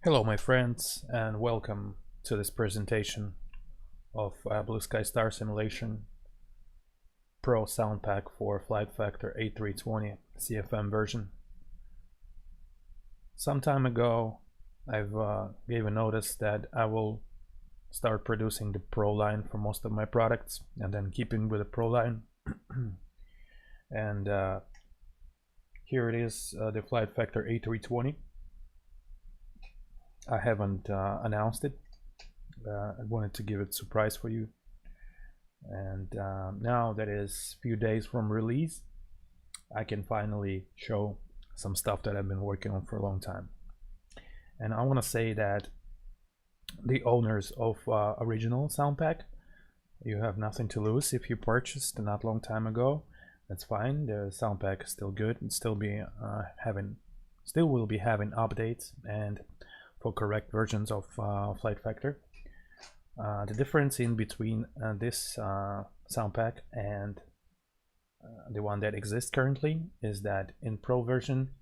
Hello my friends, and welcome to this presentation of Blue Sky Star Simulation Pro Sound Pack for Flight Factor A320 CFM version. Some time ago I've gave a notice that I will start producing the Pro line for most of my products and then keeping with the Pro line. And here it is, the Flight Factor A320. I haven't announced it. I wanted to give it a surprise for you. And now that is a few days from release, I can finally show some stuff that I've been working on for a long time. And I want to say that the owners of original sound pack, you have nothing to lose if you purchased not long time ago. That's fine. The sound pack is still good and still will be having updates and for correct versions of Flight Factor. The difference in between this sound pack and the one that exists currently is that in Pro version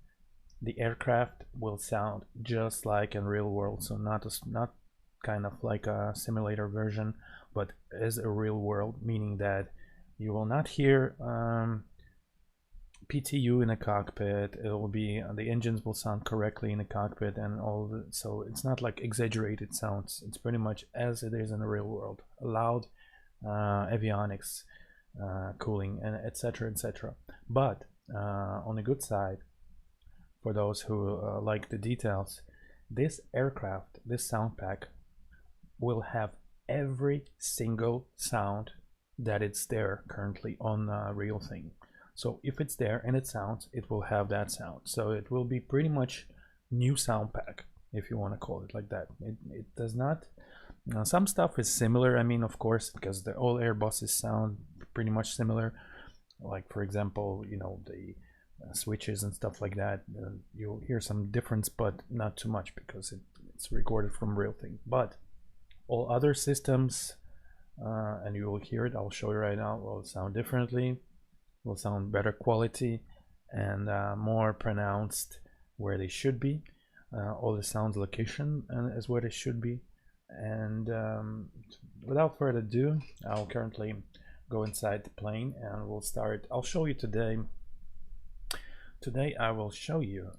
the aircraft will sound just like in real world, so not kind of like a simulator version, but as a real world, meaning that you will not hear PTU in a cockpit. It will be the engines will sound correctly in the cockpit and all so it's not like exaggerated sounds. It's pretty much as it is in the real world. Loud avionics, cooling, and etc. etc. But on the good side, for those who like the details, this aircraft, this sound pack, will have every single sound that it's there currently on the real thing. So if it's there and it sounds, it will have that sound. So it will be pretty much new sound pack, if you want to call it like that. It does not. Some stuff is similar. I mean, of course, because all Airbuses sound pretty much similar. Like for example, you know, the switches and stuff like that. You'll hear some difference, but not too much because it's recorded from real thing. But all other systems, and you will hear it. I'll show you right now. Will sound differently. Will sound better quality and more pronounced where they should be. All the sounds location is where they should be. And without further ado, I'll currently go inside the plane and we'll start. I'll show you today. Today I will show you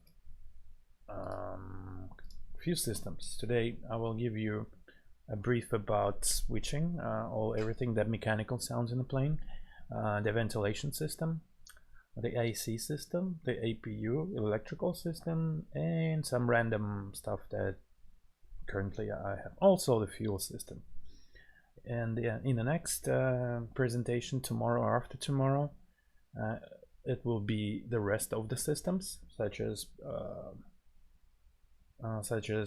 a few systems. Today I will give you a brief about switching, everything that mechanical sounds in the plane. The ventilation system, the AC system, the APU, electrical system, and some random stuff that currently I have. Also the fuel system. And in the next presentation tomorrow or after tomorrow, it will be the rest of the systems, such as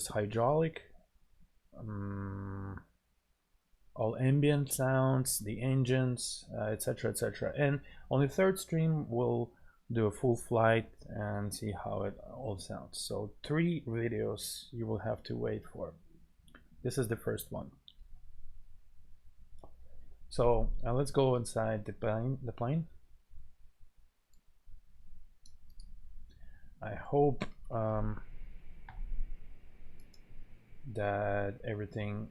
hydraulic, all ambient sounds, the engines, etc. etc. And on the third stream we'll do a full flight and see how it all sounds. So 3 videos you will have to wait for. This is the first one. So let's go inside the plane. I hope that everything,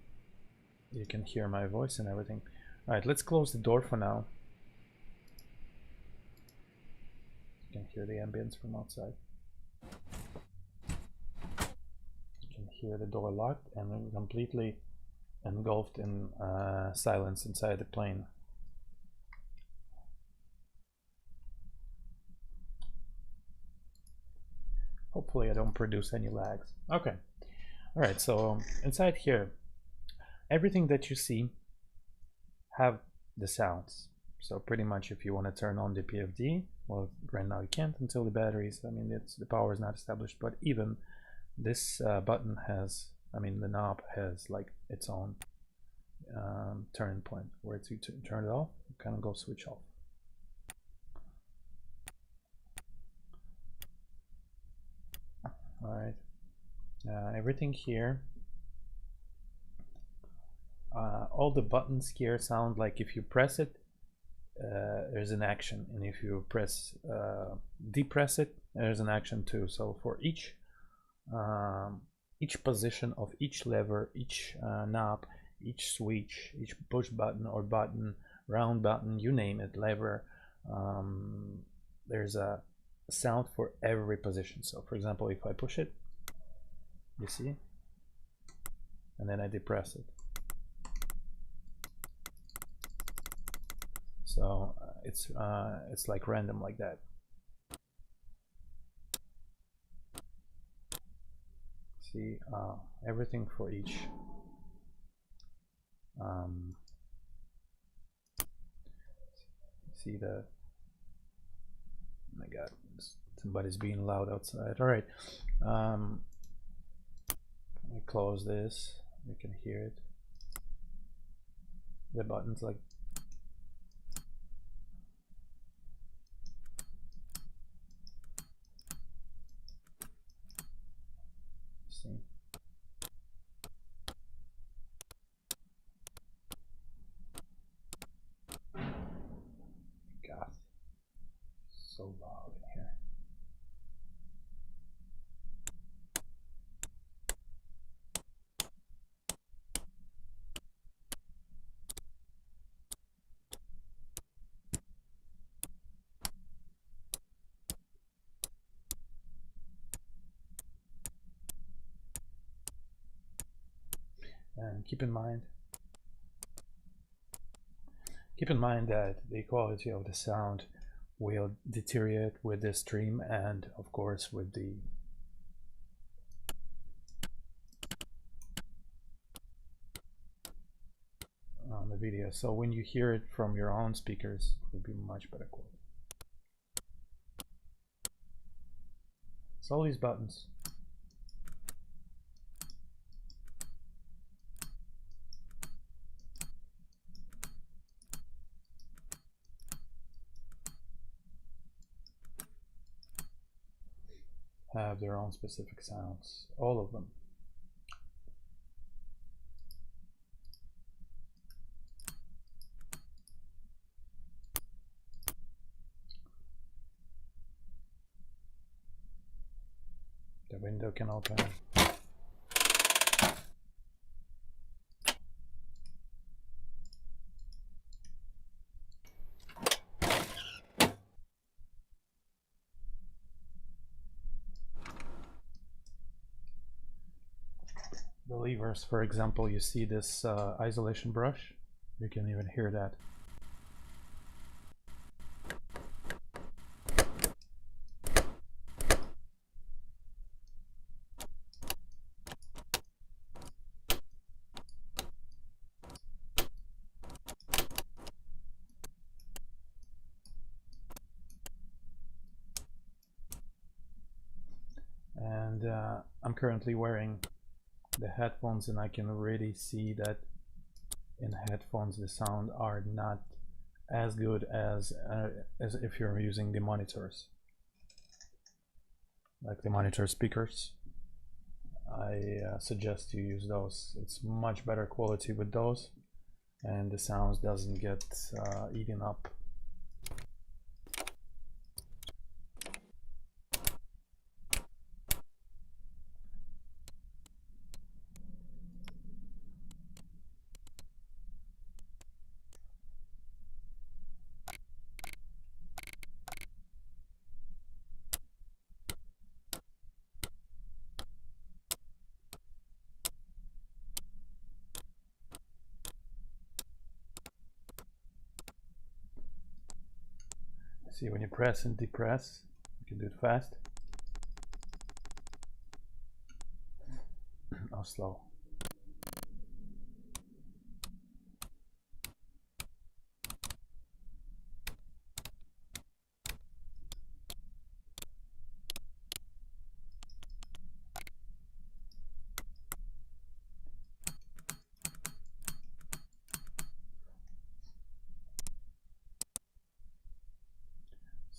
you can hear my voice and everything. All right, let's close the door for now. You can hear the ambience from outside. You can hear the door locked and completely engulfed in silence inside the plane. Hopefully I don't produce any lags. Okay. All right, so inside here, everything that you see have the sounds. So pretty much if you want to turn on the PFD, well, right now you can't until the batteries, I mean, the power is not established, but even this button has, I mean, the knob has like its own turning point where to turn it off, kind of go switch off. All right, everything here, all the buttons here sound like if you press it, there's an action, and if you depress it, there's an action too. So for each each position of each lever, each knob, each switch, each push button or button, round button, you name it, lever. There's a sound for every position. So for example, if I push it, you see, and then I depress it. So it's like random like that. See, everything for each. See the, oh my God, somebody's being loud outside. All right, let me close this. You can hear it. The button's like, see. God, so loud in here. And keep in mind that the quality of the sound will deteriorate with the stream and of course with the on the video. So when you hear it from your own speakers, it will be much better quality. So all these buttons. Have their own specific sounds, all of them. The window can open. The levers, for example, you see this isolation brush. You can even hear that. And I'm currently wearing the headphones, and I can already see that in headphones the sound are not as good as if you're using the monitors, like the monitor speakers. I suggest you use those. It's much better quality with those, and the sounds doesn't get eaten up. See, when you press and depress, you can do it fast or slow.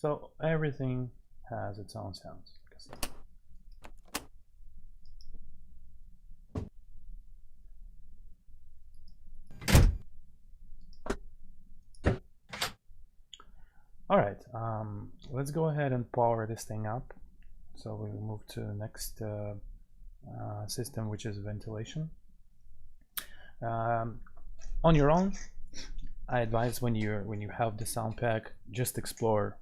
So everything has its own sounds, like I said. All right, let's go ahead and power this thing up. So we will move to the next system, which is ventilation. On your own, I advise when you have the sound pack, just explore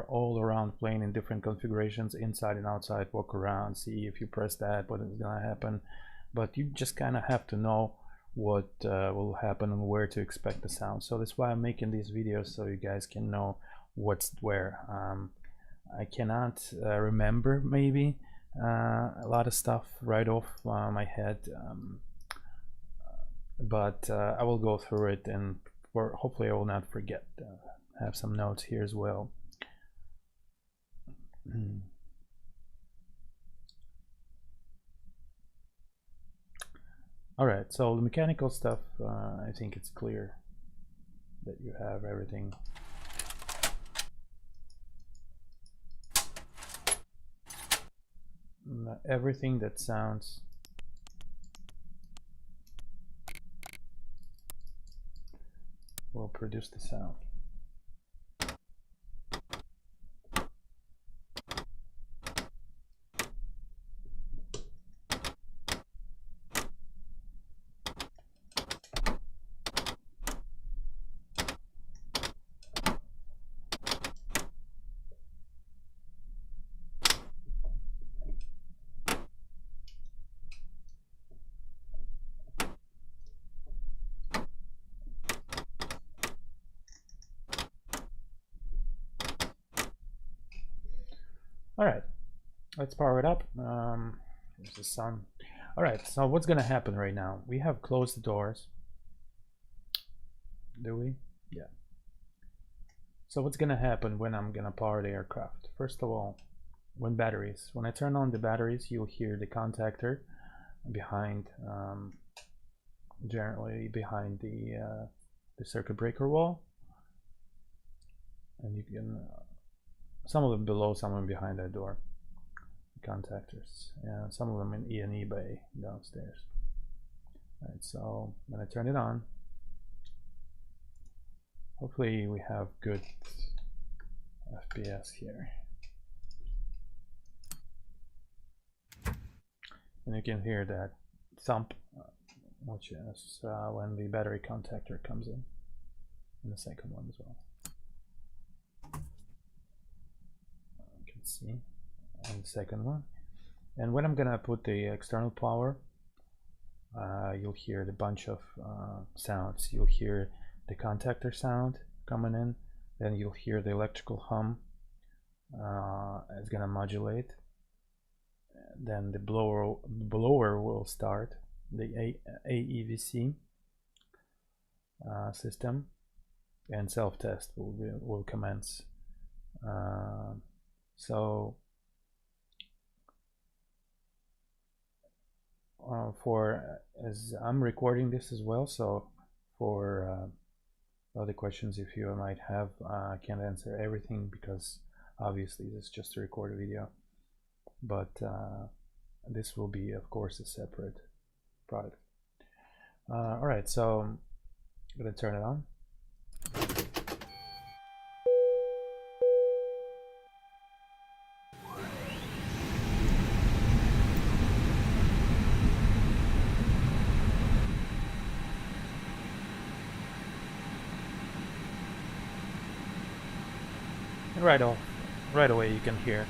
all around plane in different configurations, inside and outside. Walk around, see if you press that, what is gonna happen. But you just kind of have to know what will happen and where to expect the sound. So that's why I'm making these videos, so you guys can know what's where. I cannot remember maybe a lot of stuff right off my head, but I will go through it, and hopefully I will not forget. Have some notes here as well. All right, so the mechanical stuff, I think it's clear that you have everything. Everything that sounds will produce the sound. All right, let's power it up. Here's the sun. All right, so what's gonna happen right now? We have closed the doors. Do we? Yeah. So what's gonna happen when I'm gonna power the aircraft? First of all, when I turn on the batteries, you'll hear the contactor behind, generally behind the circuit breaker wall, and you can. Some of them below, some of them behind that door. Contactors. Yeah, some of them in E&E bay downstairs. Alright, so when I turn it on, hopefully we have good FPS here. And you can hear that thump, which is when the battery contactor comes in. And the second one as well. See, and the second one. And when I'm gonna put the external power, you'll hear the bunch of sounds. You'll hear the contactor sound coming in, then you'll hear the electrical hum. It's gonna modulate. Then the blower will start, the AEVC system, and self-test will commence. So as I'm recording this as well, so for other questions if you might have, I can't answer everything because obviously this is just a recorded video, but this will be of course a separate product. All right, so I'm gonna turn it on. Right away you can hear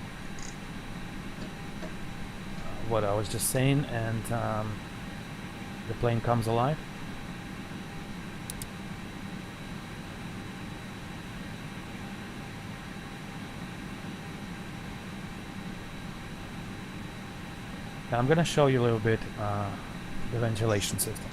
what I was just saying, and the plane comes alive. Now I'm going to show you a little bit the ventilation system.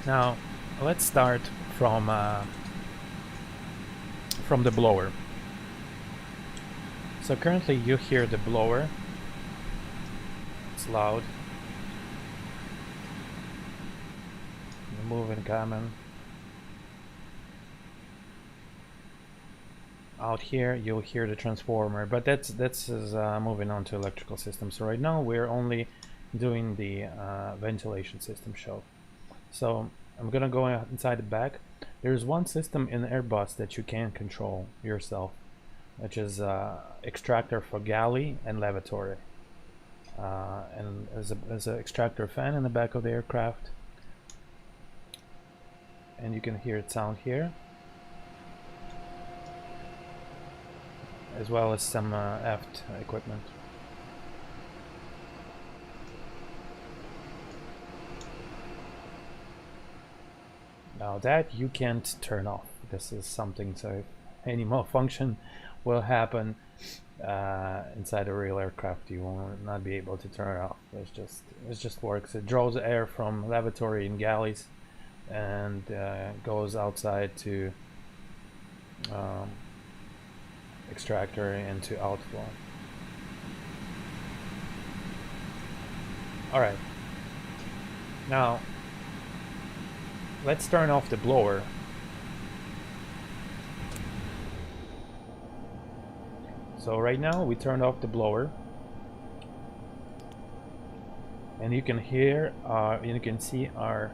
Now let's start from the blower. So currently you hear the blower, it's loud, moving common. Out here you'll hear the transformer, but that's moving on to electrical systems. So right now we're only doing the ventilation system show. So I'm gonna go inside the back. There's one system in Airbus that you can control yourself, which is extractor for galley and lavatory. And there's an extractor fan in the back of the aircraft, and you can hear it sound here, as well as some aft equipment. Now that you can't turn off. This is something, so if any malfunction will happen inside a real aircraft, you will not be able to turn it off. It just works. It draws air from lavatory and galleys and goes outside to extractor into outflow. Alright, now let's turn off the blower. So right now we turned off the blower, and you can hear you can see our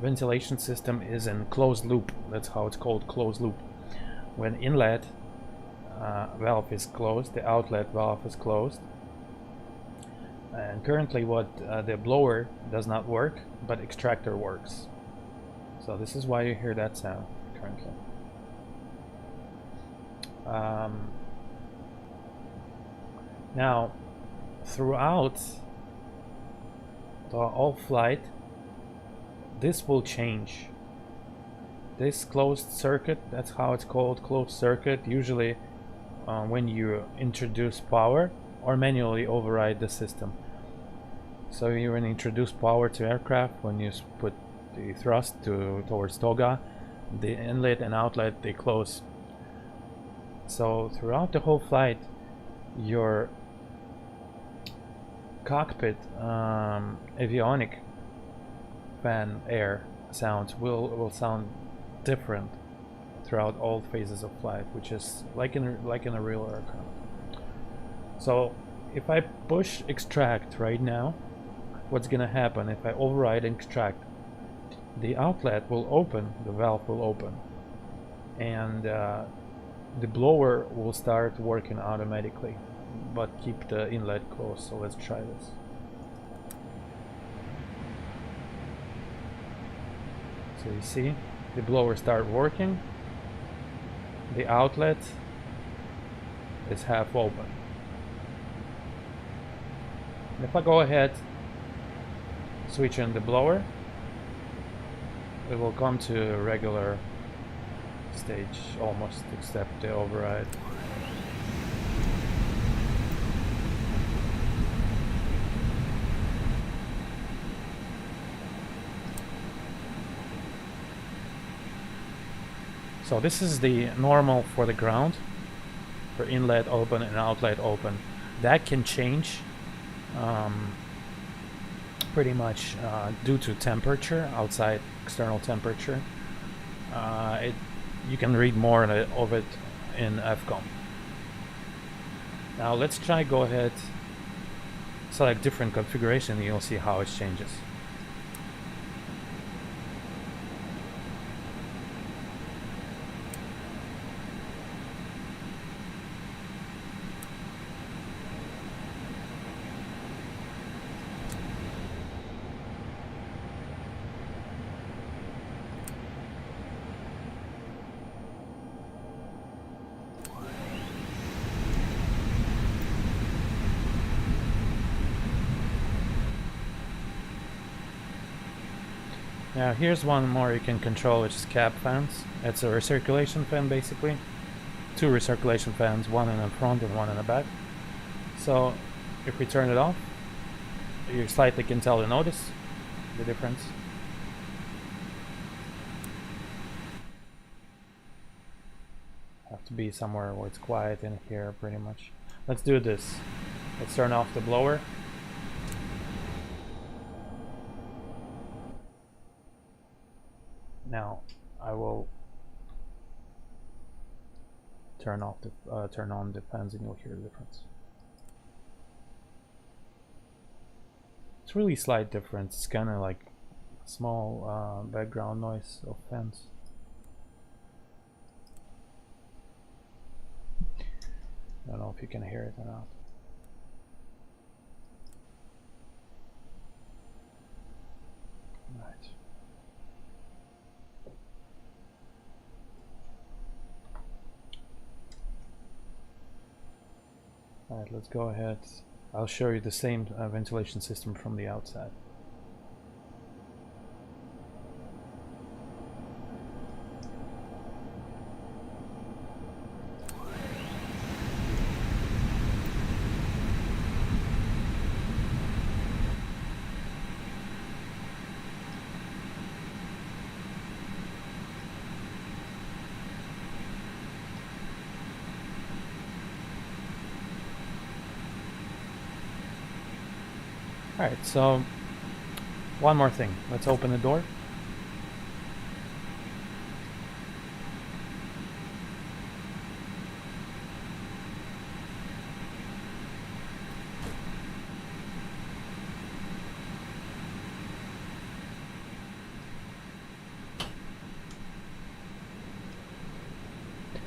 ventilation system is in closed loop. That's how it's called, closed loop. When inlet valve is closed, the outlet valve is closed. And currently the blower does not work, but extractor works. So this is why you hear that sound currently. Now, throughout the whole flight, this will change. This closed circuit, that's how it's called, closed circuit, usually when you introduce power or manually override the system. So you when introduce power to aircraft, when you put the thrust towards toga, the inlet and outlet, they close. So throughout the whole flight, your cockpit avionic fan air sounds will sound different throughout all phases of flight, which is like in a real aircraft. So if I push extract right now, what's gonna happen if I override and extract? The outlet will open, the valve will open, and the blower will start working automatically, but keep the inlet closed. So let's try this. So you see the blower start working, the outlet is half open. And if I go ahead, switch on the blower, it will come to a regular stage almost, except the override. So this is the normal for the ground, for inlet open and outlet open. That can change pretty much due to temperature, outside external temperature. You can read more of it in FCOM. Now let's try go ahead, select different configuration, and you'll see how it changes. Now here's one more you can control, which is cab fans. It's a recirculation fan basically. Two recirculation fans, one in the front and one in the back. So if we turn it off, you slightly can tell and notice the difference. Have to be somewhere where it's quiet in here pretty much. Let's do this. Let's turn off the blower. Now I will turn on the fans and you'll hear the difference. It's really slight difference. It's kind of like small background noise of fans. I don't know if you can hear it or not. Right. Alright, let's go ahead. I'll show you the same ventilation system from the outside. Alright, so one more thing. Let's open the door.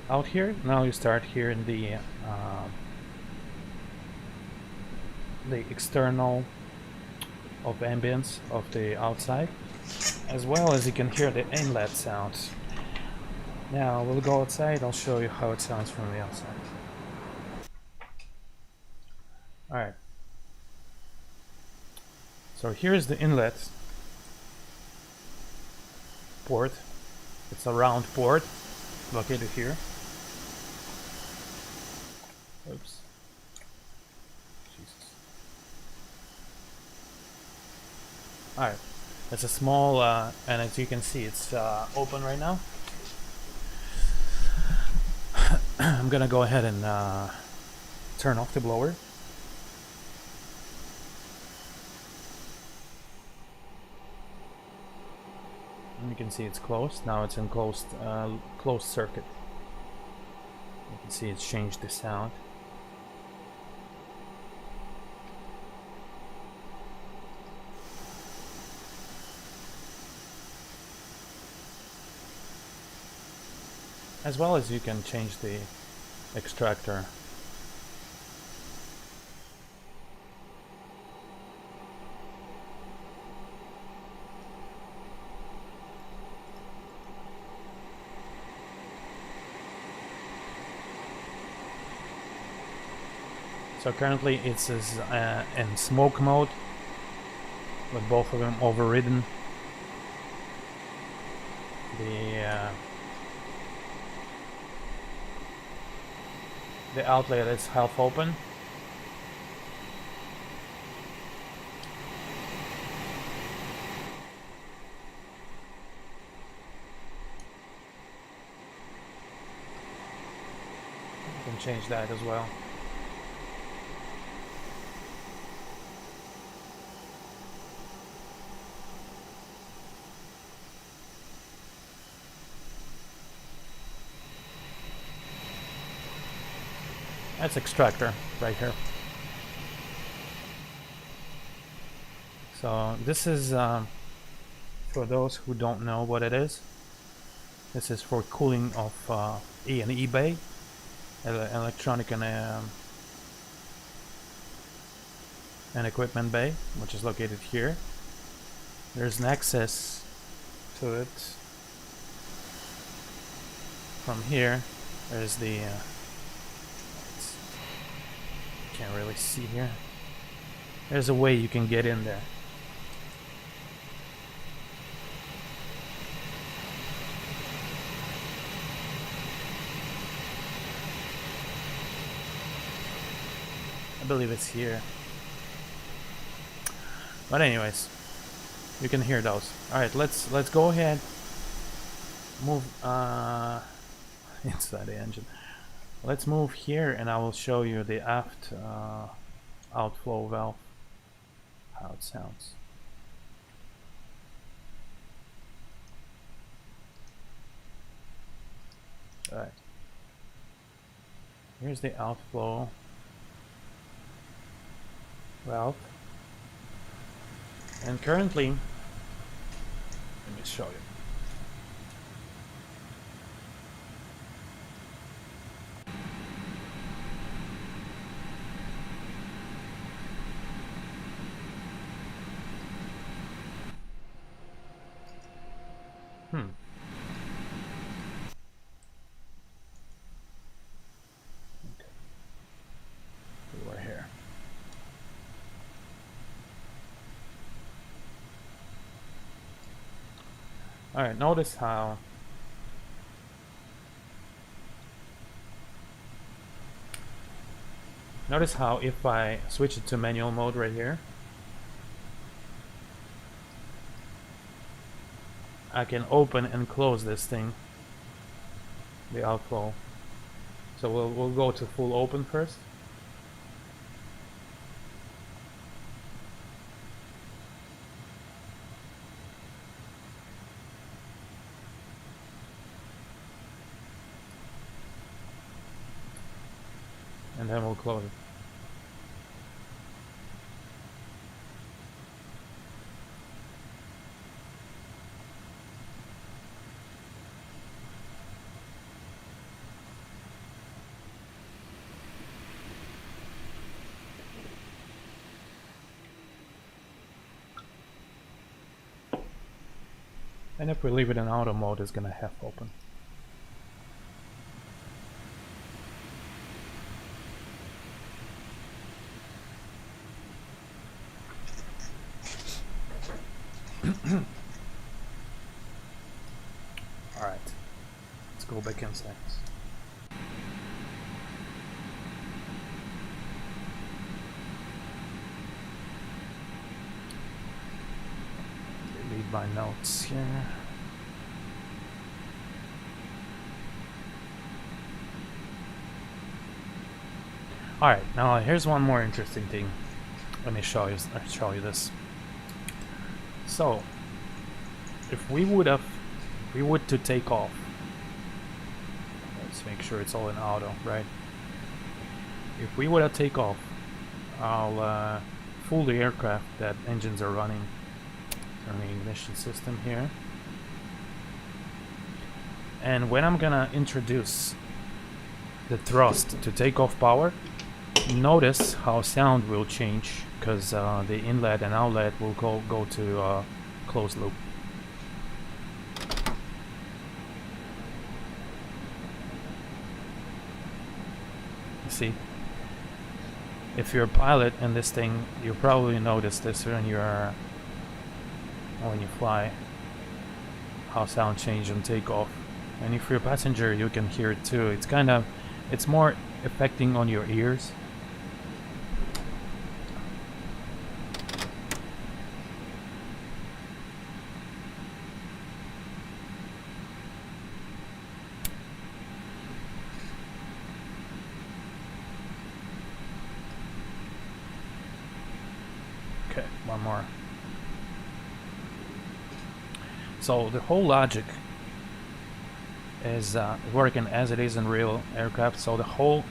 Out here, now you start hearing the external of ambience of the outside, as well as you can hear the inlet sounds. Now we'll go outside. I'll show you how it sounds from the outside. Alright, so here's the inlet port. It's a round port located here. Oops. Jesus. Alright, it's a small, and as you can see, it's open right now. I'm gonna go ahead and turn off the blower. And you can see it's closed. Now it's in closed circuit. You can see it's changed the sound. As well as you can change the extractor. So currently it's in smoke mode, with both of them overridden. The outlet is half open. You can change that as well. That's extractor right here. So this is, for those who don't know what it is, this is for cooling of E&E bay, electronic and equipment bay, which is located here. There's an access to it from here. There's the can't really see here. There's a way you can get in there. I believe it's here. But anyways, you can hear those. Alright, let's go ahead. Move inside the engine. Let's move here and I will show you the aft outflow valve, how it sounds. Alright. Here's the outflow valve. And currently, let me show you. Okay. We're here. All right, notice how if I switch it to manual mode right here, I can open and close this thing, the outflow. So we'll go to full open first. And then we'll close it. And if we leave it in auto mode, it's gonna half open. Alright, let's go back in settings. Delete my notes here. Alright, now here's one more interesting thing. Let me show you this. So, if we would to take off, let's make sure it's all in auto, right? If we would have take off, I'll fool the aircraft that engines are running. Turn the ignition system here. And when I'm gonna introduce the thrust to take off power, notice how sound will change, because the inlet and outlet will go to closed loop. You see, if you're a pilot in this thing, you probably notice this when you fly, how sound change on takeoff. And if you're a passenger, you can hear it too. It's more affecting on your ears. Okay, one more. So the whole logic is working as it is in real aircraft. So the whole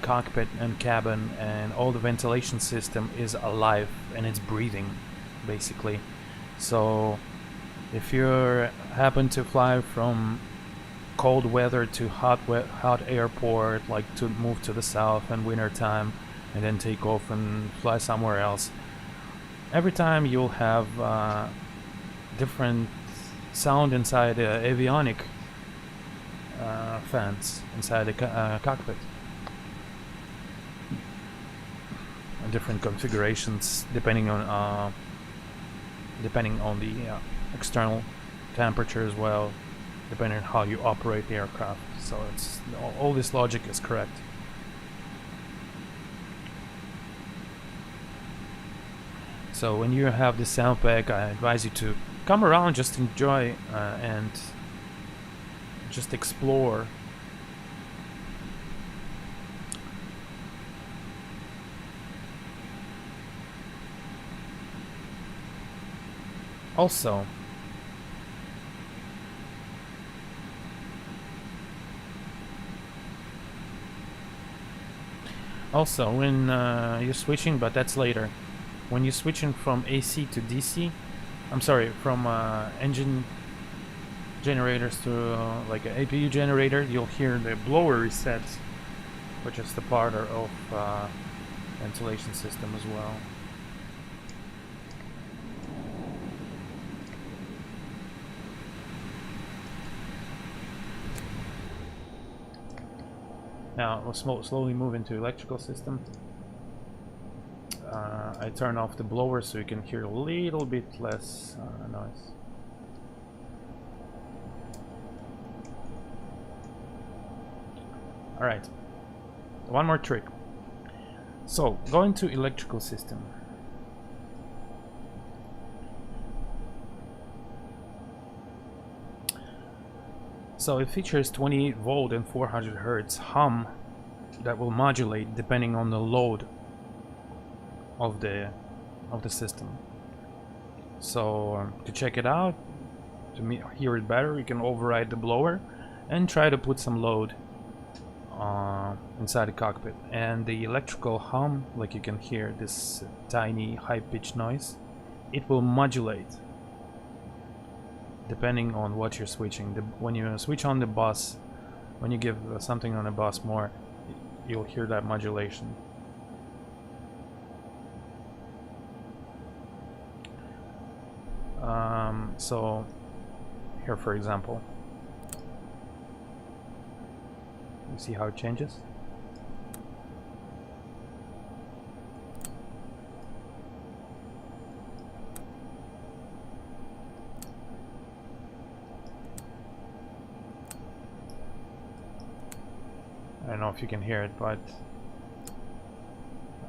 cockpit and cabin and all the ventilation system is alive and it's breathing, basically. So if you happen to fly from cold weather to hot airport, like to move to the south in winter time and then take off and fly somewhere else, every time you'll have different sound inside the avionic fans inside the cockpit. And different configurations depending on the external temperature as well, depending on how you operate the aircraft. So it's all this logic is correct. So when you have the soundpack, I advise you to come around, just enjoy and just explore. Also, Also, when you're switching, but that's later, when you're switching from AC to DC, I'm sorry, from engine generators to like an APU generator, you'll hear the blower reset, which is the part of ventilation system as well. Now we'll slowly move into electrical system. I turn off the blower so you can hear a little bit less noise. Alright, one more trick. So, going to electrical system. So it features 28 volt and 400 Hertz hum that will modulate depending on the load of the system. So to check it out, to hear it better, you can override the blower and try to put some load inside the cockpit. And the electrical hum, like you can hear this tiny high-pitched noise, it will modulate depending on what you're switching. When you switch on the bus, when you give something on the bus more, you'll hear that modulation. So here, for example, you see how it changes? I don't know if you can hear it, but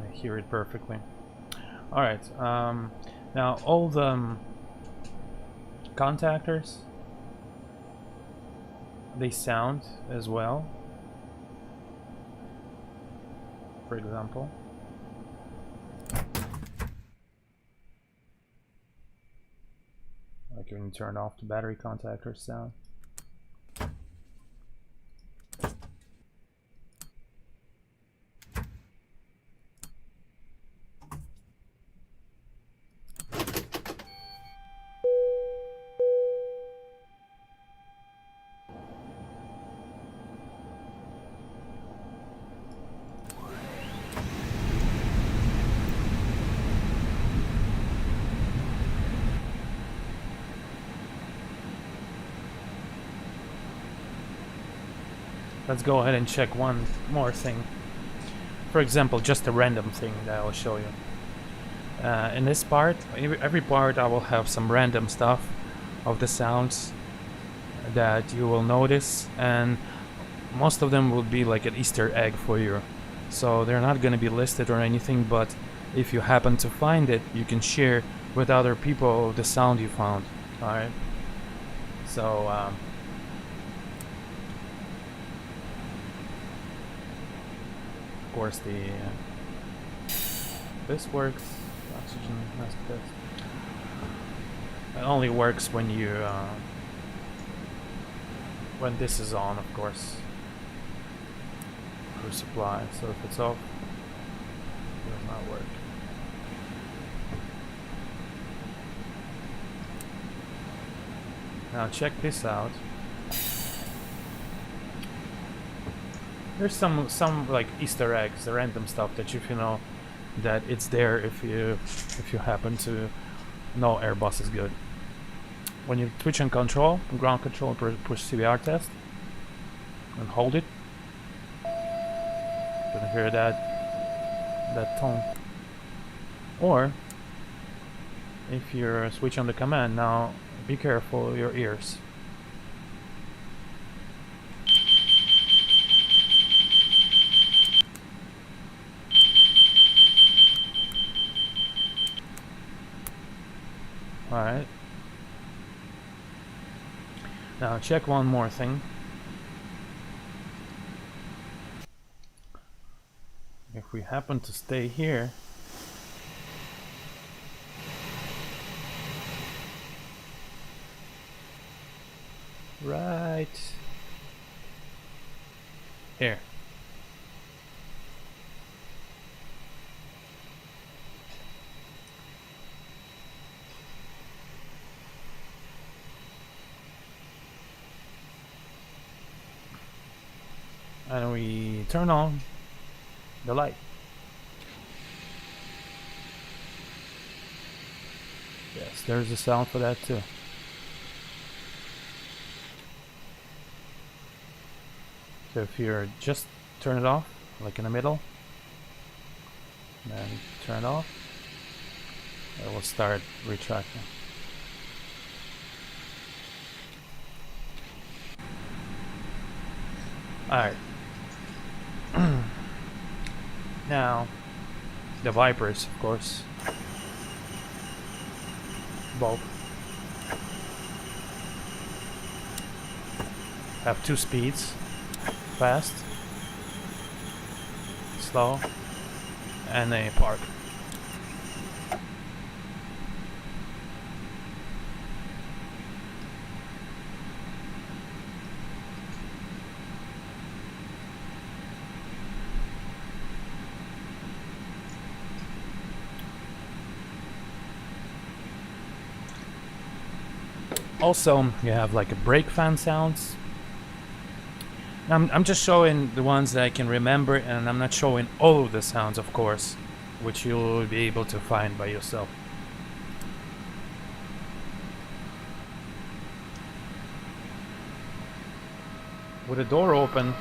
I hear it perfectly. Alright, now all the contactors, they sound as well. For example, like when you turn off the battery contactors sound. Let's go ahead and check one more thing. For example, just a random thing that I'll show you. In this part, every part I will have some random stuff of the sounds that you will notice, and most of them will be like an Easter egg for you. So they're not going to be listed or anything, but if you happen to find it, you can share with other people the sound you found. Alright? So, of course, this works. Oxygen mask test. It only works when you when this is on, of course. For supply. So if it's off, it does not work. Now check this out. There's some like Easter eggs, random stuff that if you know that it's there, if you happen to know Airbus is good. When you switch on control, ground control, push CBR test, and hold it. You can hear that tone. Or if you switch on the command, now be careful your ears. Alright. Now check one more thing. If we happen to stay here, right here, we turn on the light. Yes, there's a sound for that too. So if you're just turn it off, like in the middle, then turn it off, it will start retracting. Alright. Now, the Vipers, of course. Both have 2 speeds, fast, slow, and a park. Also, you have like a brake fan sounds. I'm just showing the ones that I can remember, and I'm not showing all of the sounds, of course, which you'll be able to find by yourself. With the door open,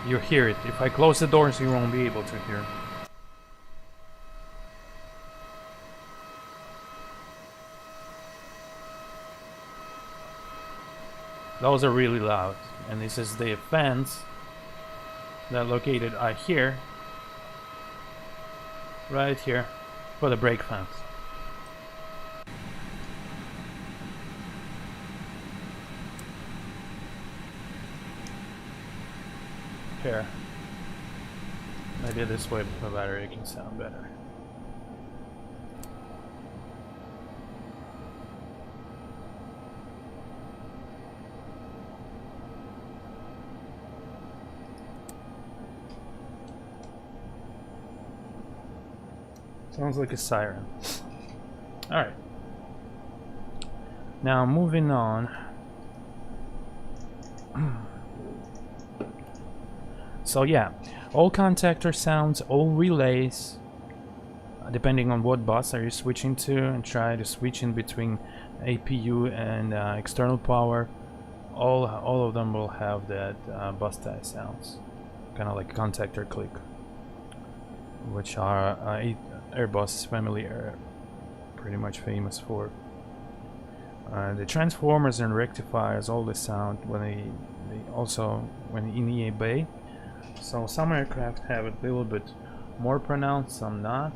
you hear it. If I close the doors, you won't be able to hear. Those are really loud, and this is the fans that are located here, right here, for the brake fans. Here, maybe this way the battery can sound better. Sounds like a siren. Alright. Now moving on. So yeah, all contactor sounds, all relays, depending on what bus are you switching to, and try to switch in between APU and external power. All of them will have that bus tie sounds, kind of like contactor click, which are Airbus family are pretty much famous for. The transformers and rectifiers, all the sound when they also when in EA Bay. So some aircraft have it a little bit more pronounced, some not.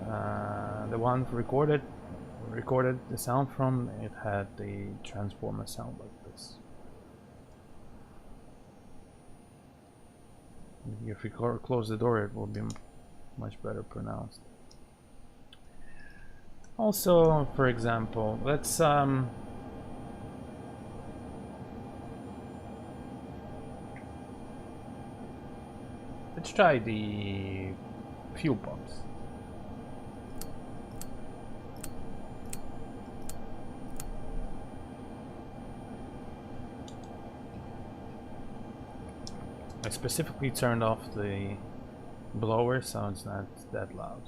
The one recorded the sound from, it had the transformer sound like this. If you close the door, it will be much better pronounced. Also, for example, let's try the fuel pumps. I specifically turned off the blower so it's not that loud.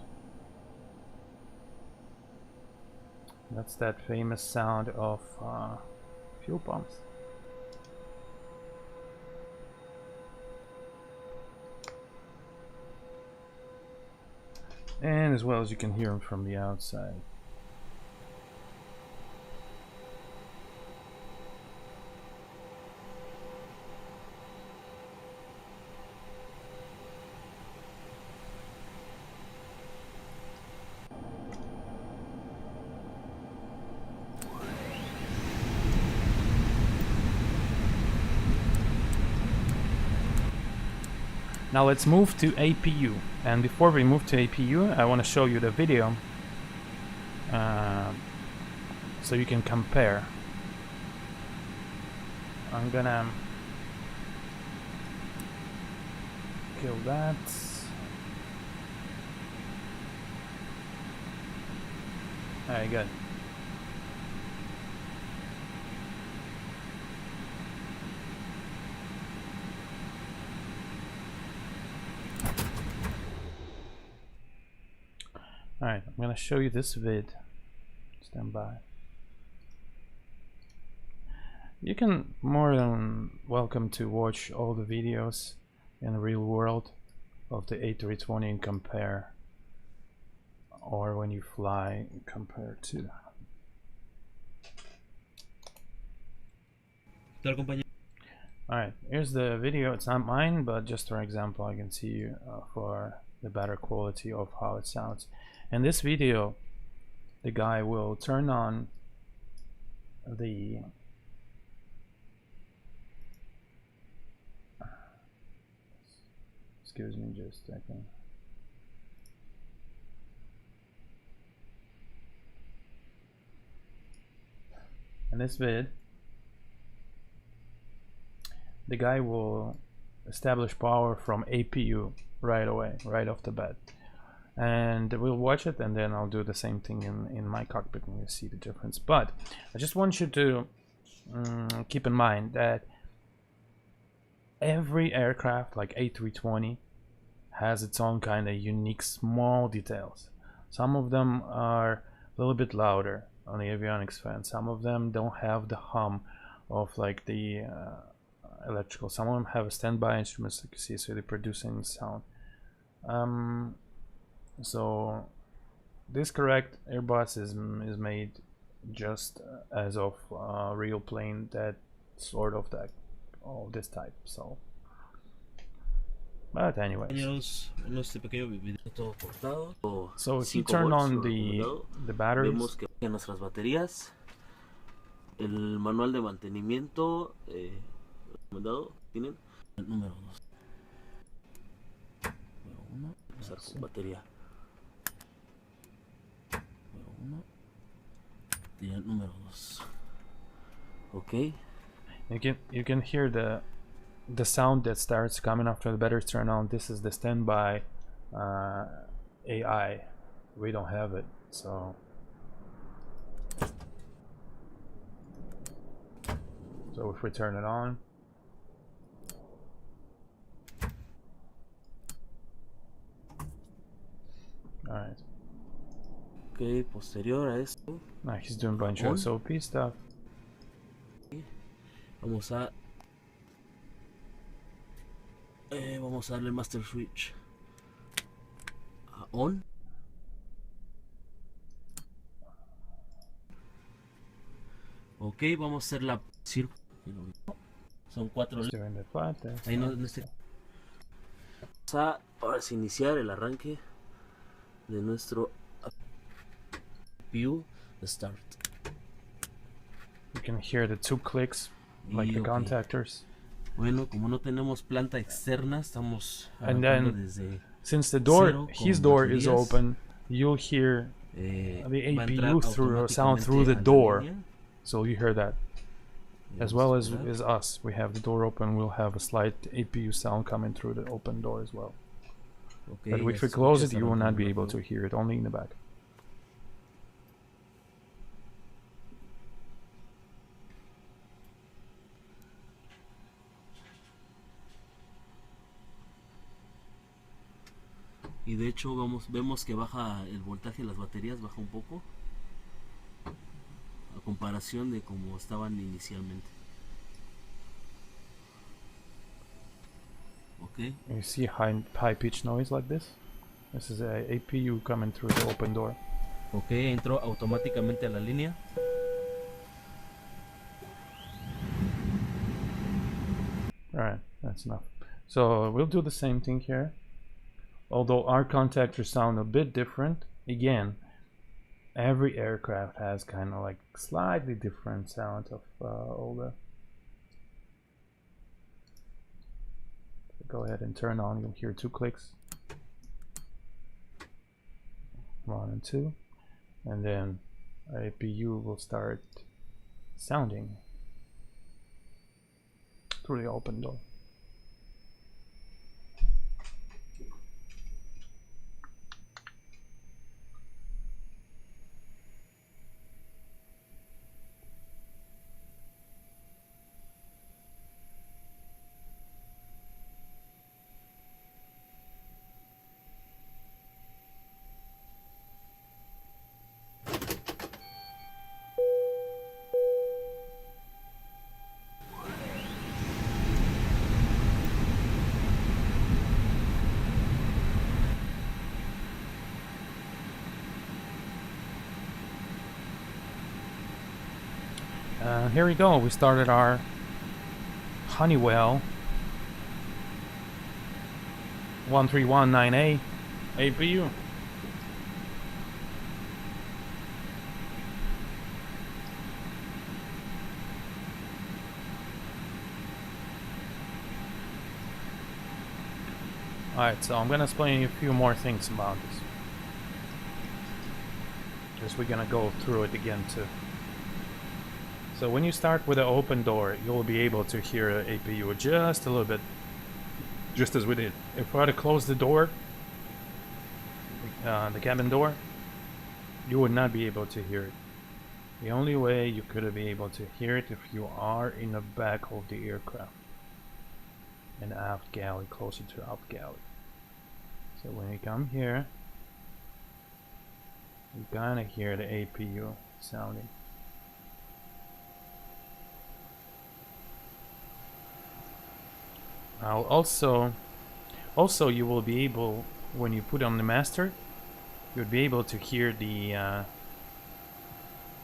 That's that famous sound of fuel pumps. And as well as you can hear them from the outside. Now let's move to APU, and before we move to APU I want to show you the video so you can compare. I'm gonna kill that. Alright, good. Alright, I'm gonna show you this vid. Stand by. You can more than welcome to watch all the videos in the real world of the A320 and compare, or when you fly compare to. Alright, here's the video. It's not mine, but just for example, I can see for the better quality of how it sounds. In this video, the guy will turn on the excuse me just a second. In this vid, the guy will establish power from APU right away, right off the bat. And we'll watch it, and then I'll do the same thing in my cockpit and you'll see the difference. But I just want you to keep in mind that every aircraft like A320 has its own kind of unique small details. Some of them are a little bit louder on the avionics fan. Some of them don't have the hum of like the electrical. Some of them have a standby instruments, like you see, so they're producing sound. So this correct Airbus is made just as of real plane that sort of that of this type. So, but anyways, so if you turn on the batteries, vemos que en nuestras baterías el manual de mantenimiento recomendado tienen el número 2. Número 1, empezar con batería. Número 1, batería número 2. Okay. You can hear the sound that starts coming after the batteries turn on. This is the standby AI. We don't have it, so if we turn it on, all right. Okay, posterior a esto. Nah, he's doing a bunch of SOP stuff. Vamos a darle el master switch a on. Ok, vamos a hacer la círculo. Son 4 ahí no, vamos a ahora sí iniciar el arranque de nuestro CPU the start. You can hear the 2 clicks like the contactors. Bueno, como no tenemos planta externa, estamos and then desde since the door, his door is open, you'll hear the APU through sound through the door. So you hear that, as well as us. We have the door open. We'll have a slight APU sound coming through the open door as well. Okay, but if we close it, you will not be able to hear it. Only in the back. Y de hecho vemos que baja el voltaje de las baterías, baja un poco a comparación de como estaban inicialmente. Okay. You see high pitch noise like this? This is a APU coming through the open door. Okay, entró automáticamente a la línea. Alright, that's enough. So we'll do the same thing here. Although our contactors sound a bit different, again, every aircraft has kind of like slightly different sound of all the. Go ahead and turn on. You'll hear 2 clicks, 1 and 2, and then APU will start sounding through the open door. Here we go. We started our Honeywell 1319A APU. Alright, so I'm gonna explain you a few more things about this. Just we're gonna go through it again too. So when you start with an open door, you'll be able to hear the APU just a little bit, just as we did. If we were to close the door, the cabin door, you would not be able to hear it. The only way you could be able to hear it if you are in the back of the aircraft, in the aft galley, closer to aft galley. So when you come here, you kinda hear the APU sounding. Now also you will be able, when you put on the master, you'll be able to hear the well,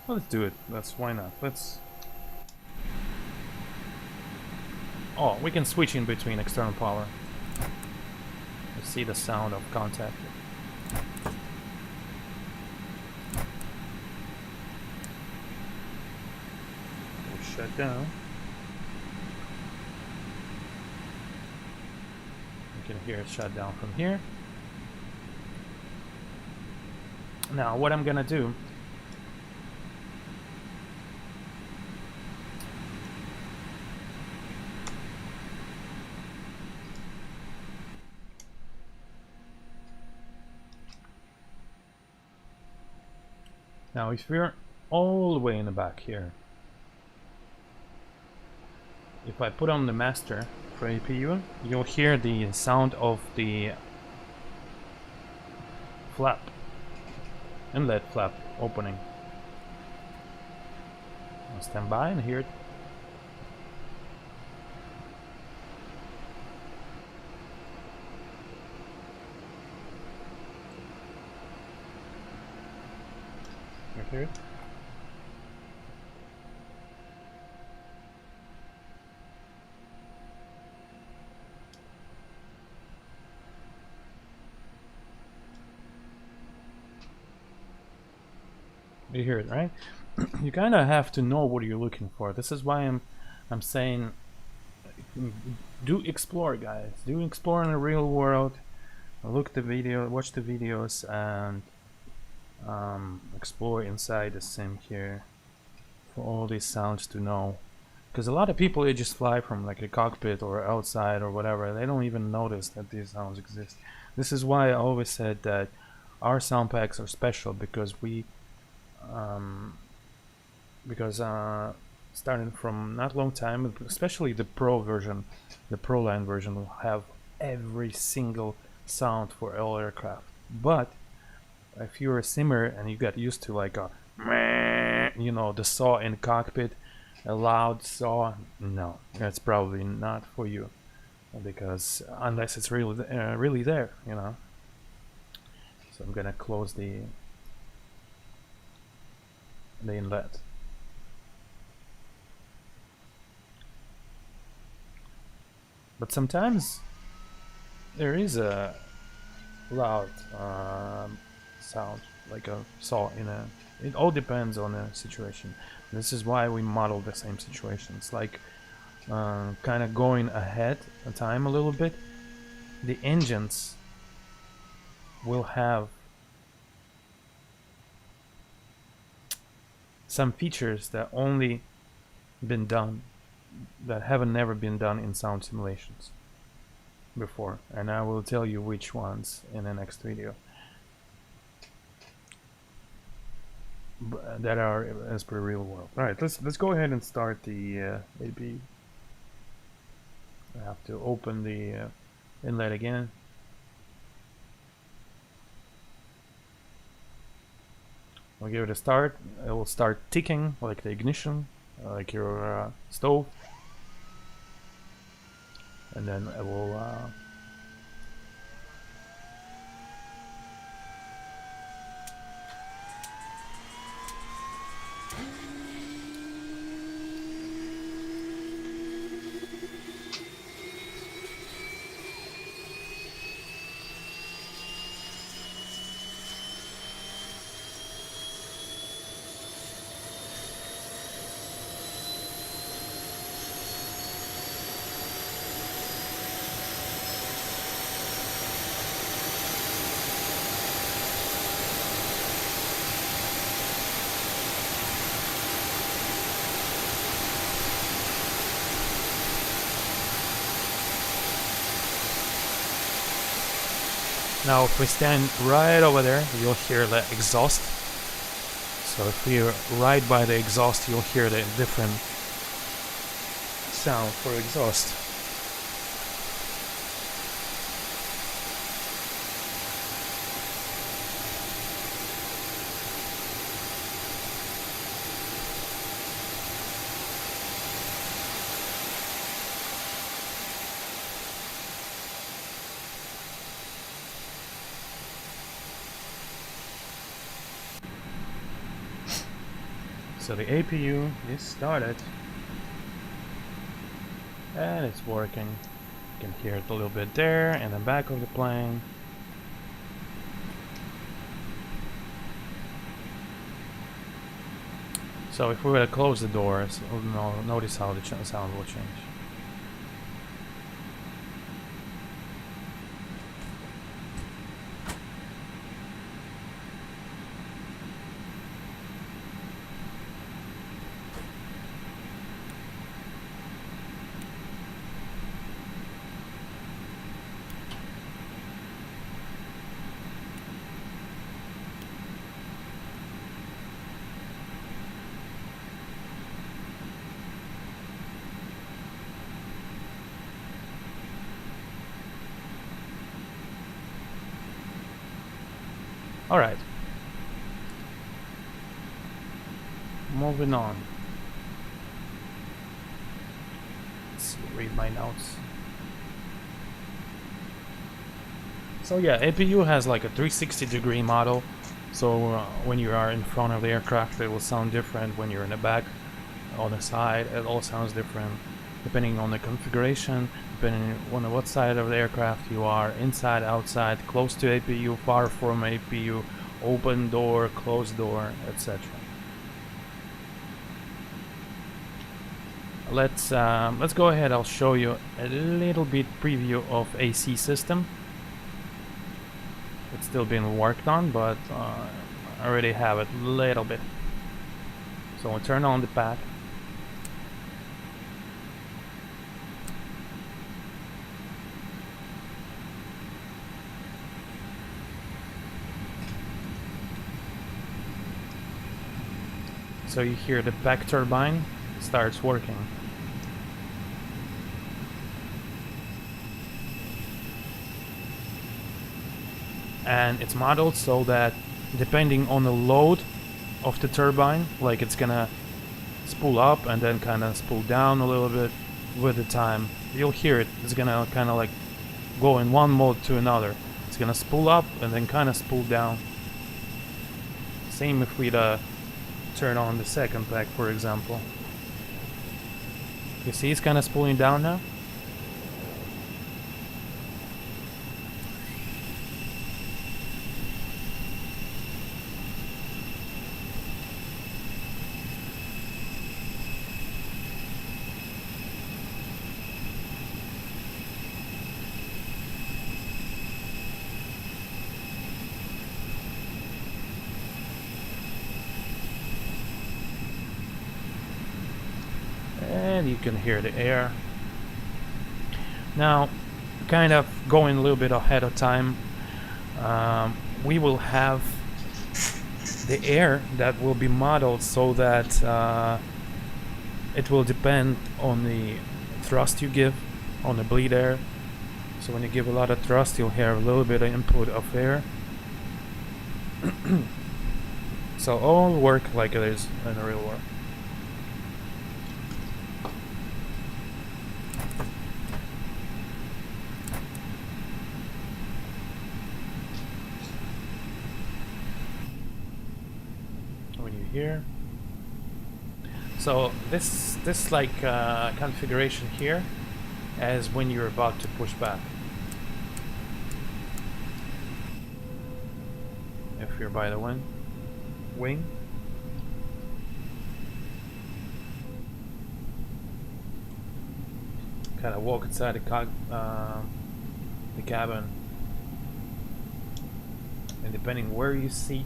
let's do it. Why not? Oh, we can switch in between external power. Let's see the sound of contact. We'll shut down. You can hear it shut down from here. Now what I'm gonna do, now if we're all the way in the back here, if I put on the master for APU, you'll hear the sound of the flap, inlet flap opening. I'll stand by and hear it. You hear it? You hear it, right? You kind of have to know what you're looking for. This is why I'm saying, do explore, guys. Do explore in the real world. Look the video, watch the videos, and explore inside the sim here for all these sounds to know. Because a lot of people, they just fly from like a cockpit or outside or whatever. They don't even notice that these sounds exist. This is why I always said that our sound packs are special, because starting from not long time, especially the Pro version, the Pro line version, will have every single sound for all aircraft. But if you're a simmer and you get used to like a, you know, the saw in the cockpit, a loud saw, no, that's probably not for you, because unless it's really there, you know. So I'm gonna close the inlet. But sometimes there is a loud sound, like a saw in a. It all depends on the situation. This is why we model the same situations, like kind of going ahead in time a little bit. The engines will have some features that only been done, that haven't never been done in sound simulations before, and I will tell you which ones in the next video, that are as per real world. All right, let's go ahead and start the AB. I have to open the inlet again. I'll give it a start. It will start ticking like the ignition, like your stove, and then it will Now if we stand right over there, you'll hear the exhaust. So if we're right by the exhaust, you'll hear the different sound for exhaust. So the APU is started and it's working. You can hear it a little bit there in the back of the plane. So if we were to close the doors, notice how the sound will change. All right. Moving on. Let's see, read my notes. So yeah, APU has like a 360-degree model. So when you are in front of the aircraft, it will sound different. When you're in the back, on the side, it all sounds different, depending on the configuration, depending on what side of the aircraft you are, inside, outside, close to APU, far from APU, open door, closed door, etc. Let's go ahead. I'll show you a little bit preview of AC system. It's still being worked on, but I already have it a little bit. So we'll turn on the pack. So you hear the back turbine starts working. And it's modeled so that depending on the load of the turbine, like it's gonna spool up and then kind of spool down a little bit with the time. You'll hear it. It's gonna kind of like go in one mode to another. It's gonna spool up and then kind of spool down. Same if we turn on the second pack, for example. You see it's kind of spooling down now? And you can hear the air. Now, kind of going a little bit ahead of time, we will have the air that will be modeled so that it will depend on the thrust you give on the bleed air. So when you give a lot of thrust, you'll hear a little bit of input of air. So all work like it is in the real world. Here. So this like configuration here as when you're about to push back. If you're by the wing. Kind of walk inside the cabin, and depending where you seat,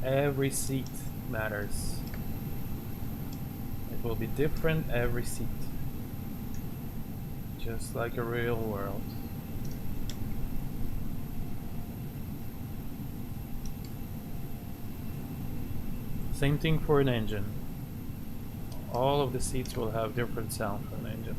every seat matters. It will be different every seat, just like a real world. Same thing for an engine. All of the seats will have different sound for an engine.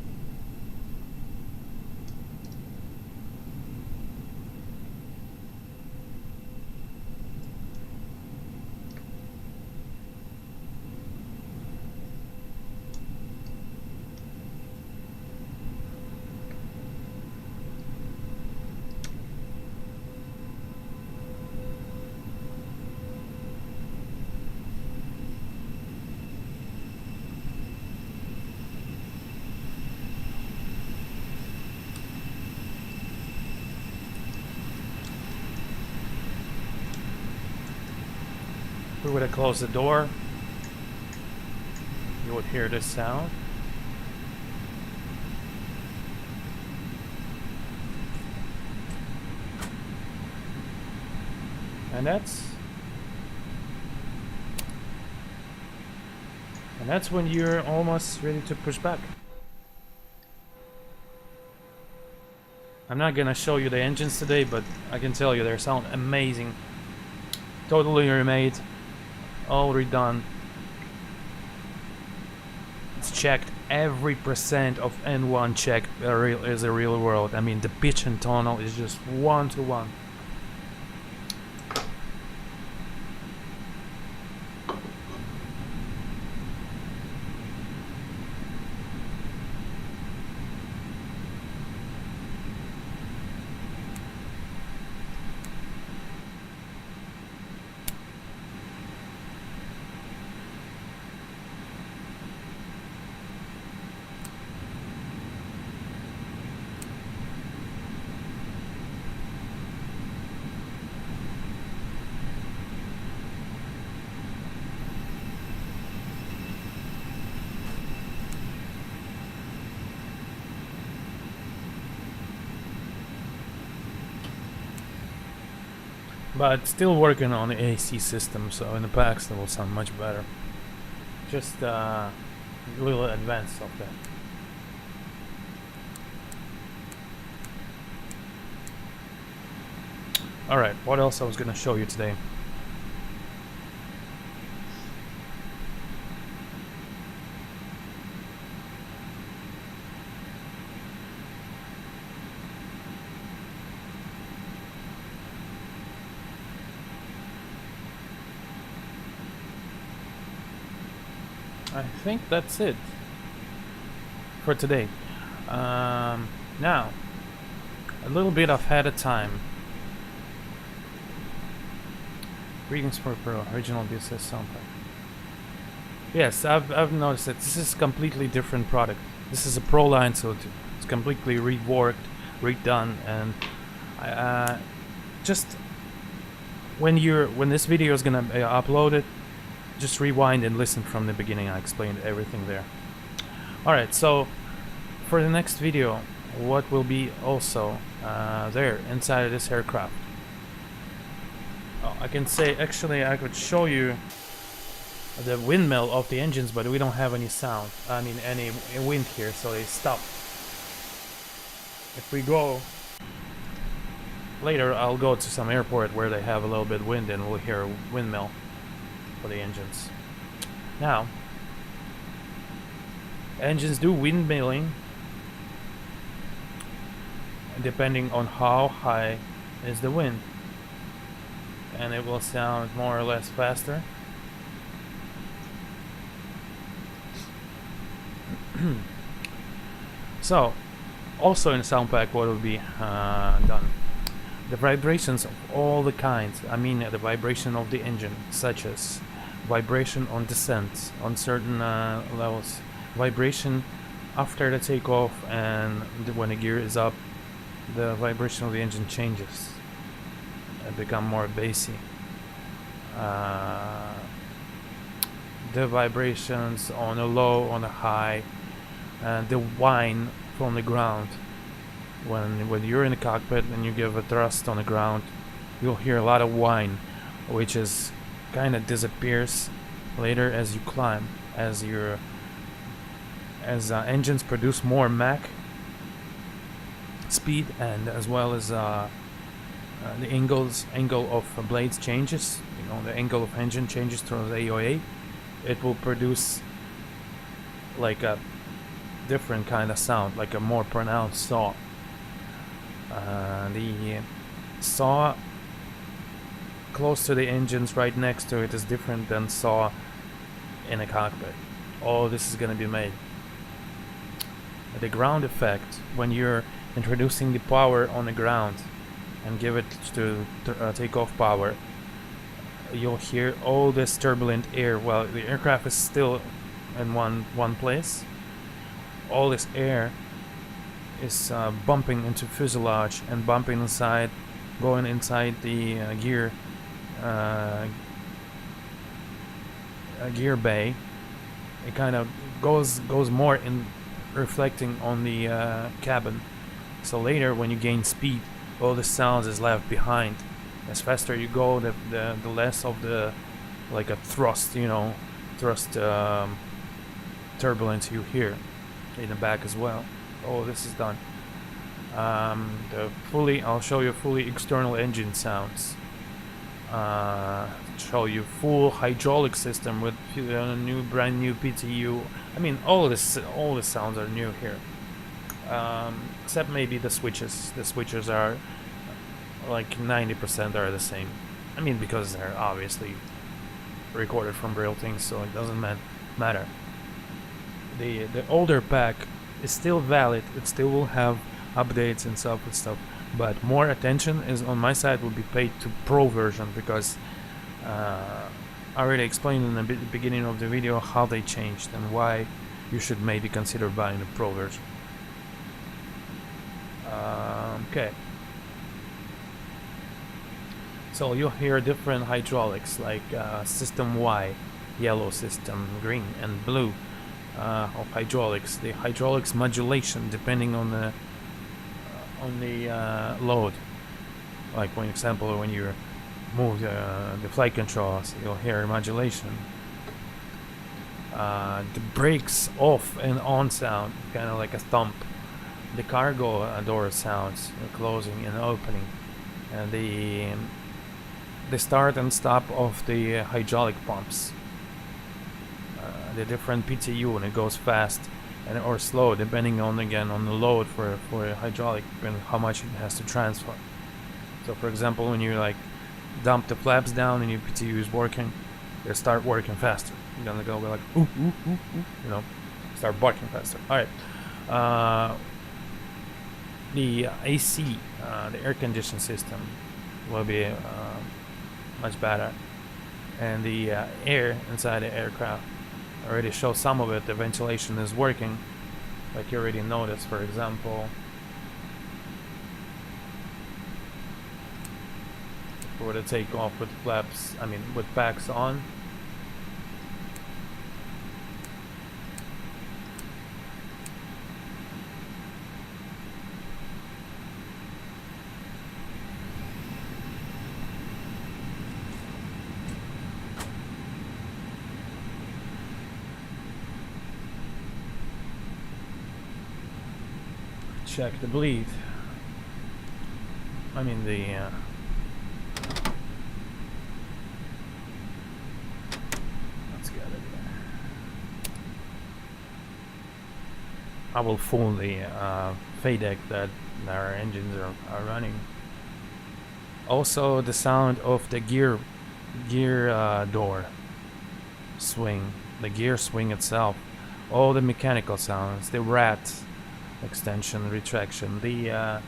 If we were to close the door, you would hear this sound. And that's when you're almost ready to push back. I'm not gonna show you the engines today, but I can tell you they sound amazing. Totally remade, all redone. It's checked. Every percent of N1 check is a real world. I mean, the pitch and tonal is just 1-to-1. But still working on the AC system, so in the packs it will sound much better. Just a little advance of that. Alright, what else I was gonna show you today? I think that's it for today. Now, a little bit ahead of time. Greetings for Pro, original BSS soundpack. Yes, I've noticed that this is a completely different product. This is a Pro line, so it's completely reworked, redone, and just when this video is gonna be uploaded, just rewind and listen from the beginning. I explained everything there. Alright, so for the next video, what will be also there inside of this aircraft? Oh, I can say, actually I could show you the windmill of the engines, but we don't have any sound, I mean any wind here, so they stop. If we go later, I'll go to some airport where they have a little bit of wind and we'll hear a windmill for the engines. Now, engines do windmilling depending on how high is the wind, and it will sound more or less faster. So, also in soundpack, what will be done? The vibrations of all the kinds. I mean, the vibration of the engine, such as vibration on descent on certain levels, vibration after the takeoff, and when the gear is up, the vibration of the engine changes and become more bassy. The vibrations on a low, on a high, and the whine from the ground. When you're in the cockpit and you give a thrust on the ground, you'll hear a lot of whine, which is kind of disappears later as you climb, as engines produce more Mach speed, and as well as the angle of blades changes, you know, the angle of engine changes towards AOA, it will produce like a different kind of sound, like a more pronounced saw. The saw close to the engines right next to it is different than saw in a cockpit. All this is going to be made. The ground effect, when you're introducing the power on the ground and give it to takeoff power, you'll hear all this turbulent air. Well, the aircraft is still in one place. All this air is bumping into fuselage and bumping inside, going inside the gear bay. It kind of goes more in, reflecting on the cabin. So later, when you gain speed, all the sounds is left behind. As faster you go, the less of the, like a thrust, you know, turbulence you hear in the back as well. Oh, this is done. I'll show you fully external engine sounds. Show you full hydraulic system with brand new PTU. I mean, all the sounds are new here, except maybe the switches. The switches are like 90% are the same. I mean, because they're obviously recorded from real things, so it doesn't matter. The older pack is still valid. It still will have updates and stuff, but more attention is on my side will be paid to Pro version, because I already explained in the beginning of the video how they changed and why you should maybe consider buying the Pro version. Okay. So you'll hear different hydraulics, like system Y, yellow, system green, and blue of hydraulics. The hydraulics modulation depending on the load. Like, for example, when you move the flight controls, you'll hear modulation. The brakes off and on sound, kind of like a thump. The cargo door sounds, closing and opening, and the start and stop of the hydraulic pumps. The different PTU when it goes fast and or slow, depending on the load for hydraulic and how much it has to transfer. So, for example, when you like dump the flaps down and your PTU is working, they start working faster. You're gonna go like ooh, ooh, ooh, ooh, you know, start barking faster. All right. The AC, the air conditioning system, will be much better, and the air inside the aircraft. I already showed some of it. The ventilation is working, like you already noticed. For example, for the takeoff with flaps, I mean with packs on. Check the bleed. I mean the let's get it there. I will fool the FADEC that our engines are running. Also the sound of the gear door swing, the gear swing itself, all the mechanical sounds, the rat extension, retraction, the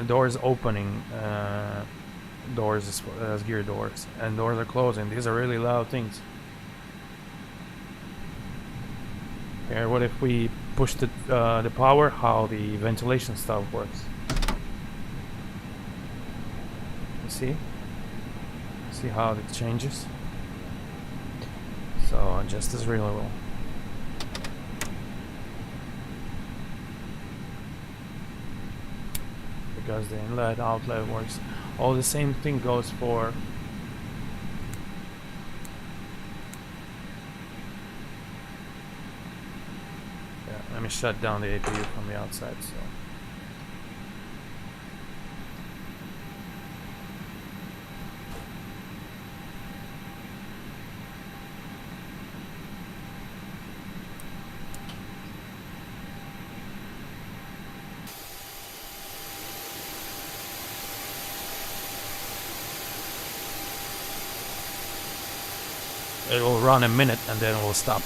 doors opening, doors as gear doors, and doors are closing. These are really loud things. Here, what if we push the power? How the ventilation stuff works? You see how it changes? So just as really well. Because the inlet outlet works. All the same thing goes for let me shut down the APU from the outside. So It will run a minute and then it will stop.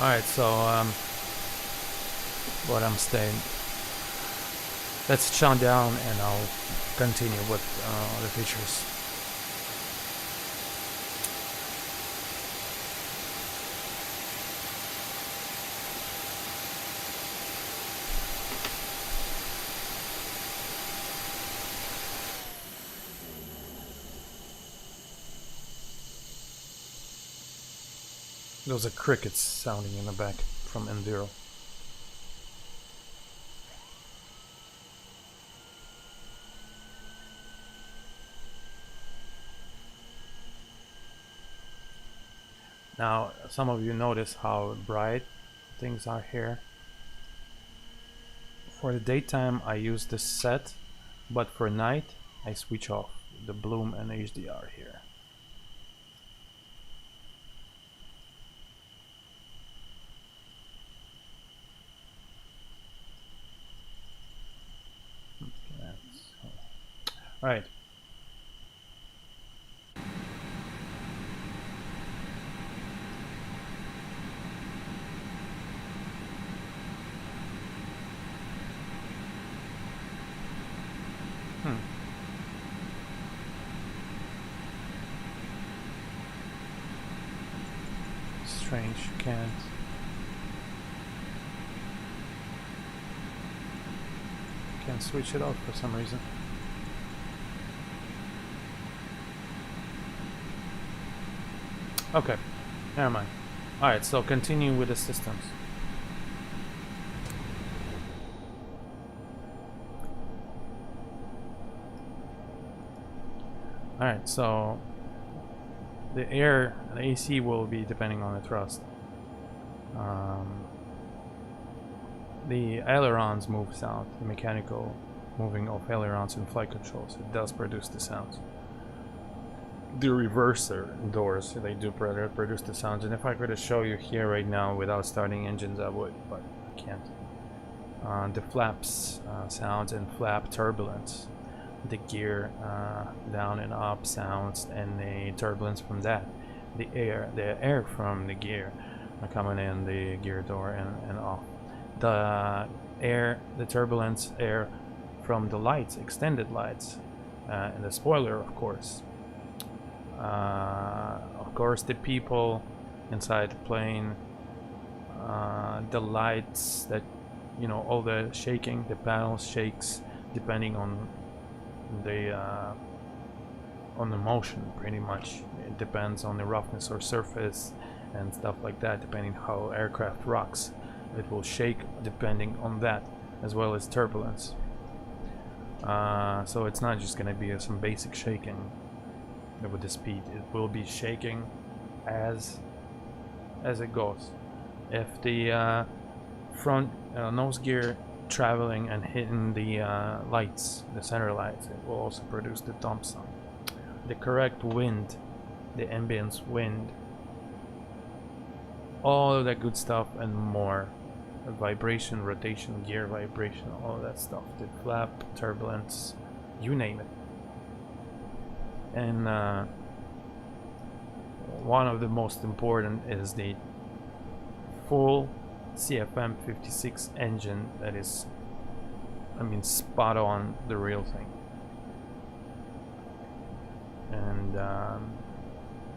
Alright, so what I'm saying, let's shut down and I'll continue with the features. Those are crickets sounding in the back from N0. Now, some of you notice how bright things are here. For the daytime I use this set, but for night I switch off the bloom and HDR here. Alright. Strange, can't switch it off for some reason. Okay, never mind. Alright, so continue with the systems. Alright, so the AC will be depending on the thrust. The ailerons move sound, the mechanical moving of ailerons in flight controls, it does produce the sounds. The reverser doors, they do produce the sounds, and if I could show you here right now without starting engines I would, but I can't. The flaps sounds and flap turbulence, the gear down and up sounds and the turbulence from that, the air from the gear coming in the gear door and off, the turbulence air from the lights, extended lights, and the spoiler of course. Of course the people inside the plane, the lights, that, you know, all the shaking, the panel shakes depending on the motion pretty much. It depends on the roughness or surface and stuff like that, depending how aircraft rocks. It will shake depending on that, as well as turbulence. So it's not just gonna be some basic shaking with the speed. It will be shaking as it goes. If the front nose gear traveling and hitting the lights, the center lights, it will also produce the thump sound. The correct wind, the ambience wind, all of that good stuff and more. Vibration, rotation, gear vibration, all of that stuff. The flap, turbulence, you name it. And one of the most important is the full CFM56 engine that is, I mean, spot on the real thing. And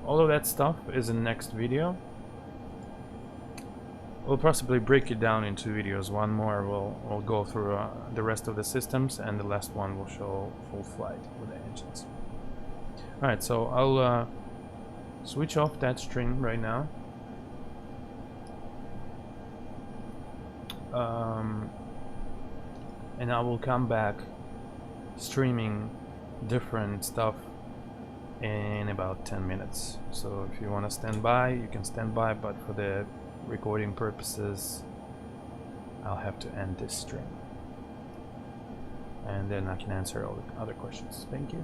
all of that stuff is in the next video. We'll possibly break it down into videos. One more we'll go through the rest of the systems, and the last one will show full flight with the engines. Alright, so I'll switch off that stream right now. And I will come back streaming different stuff in about 10 minutes. So if you want to stand by, you can stand by, but for the recording purposes I'll have to end this stream, and then I can answer all the other questions. Thank you.